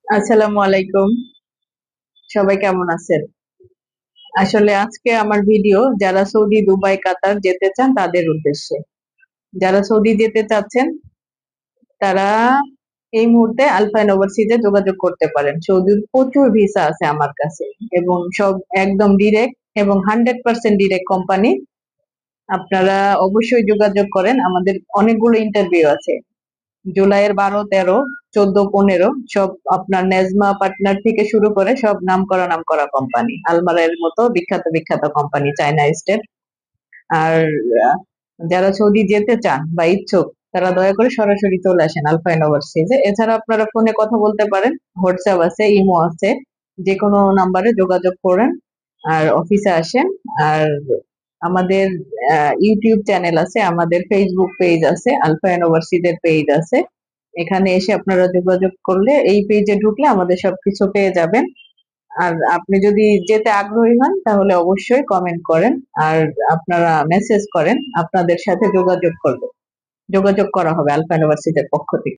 আসসালামু আলাইকুম। সবাই কেমন আছেন? আসলে আজকে আমার ভিডিও যারা সৌদি, দুবাই, কাতার যেতে চান তাদের উদ্দেশ্যে। যারা সৌদি যেতে চাচ্ছেন তারা এই মুহূর্তে আলফাইন ওভারসিজে যোগাযোগ করতে পারেন। সৌদির প্রচুর ভিসা আছে আমার কাছে এবং সব একদম ডিরেক্ট এবং 100% ডিরেক্ট কোম্পানি। আপনারা অবশ্যই যোগাযোগ করেন। আমাদের অনেকগুলো ইন্টারভিউ আছে। জুলাইয়ের 12, 13, 14, 15 সব আপনার নেজমা পার্টনার থেকে শুরু করে সব নামকরা কোম্পানি, আলমারের মতো বিখ্যাত বিখ্যাত কোম্পানি, চায়না স্টেট। আর আহ, যারা সৌদি যেতে চান বা ইচ্ছুক তারা দয়া করে সরাসরি চলে আসেন আলফাইন ওভারসিজে। এছাড়া আপনারা ফোনে কথা বলতে পারেন, হোয়াটসঅ্যাপ আছে, ইমো আছে, যে কোনো নাম্বারে যোগাযোগ করেন আর অফিসে আসেন। আর আমাদের ইউটিউব চ্যানেল আছে, আমাদের ফেসবুক পেজ আছে, আলফাইন ওভারসিজের পেজ আছে। এখানে এসে আপনারা যোগাযোগ করলে, এই পেজে ঢুকলে আমাদের সবকিছু পেয়ে যাবেন। আর আপনি যদি যেতে আগ্রহী হন তাহলে অবশ্যই কমেন্ট করেন আর আপনারা মেসেজ করেন, আপনাদের সাথে যোগাযোগ করা হবে আলফা ইউনিভার্সিটির পক্ষ থেকে।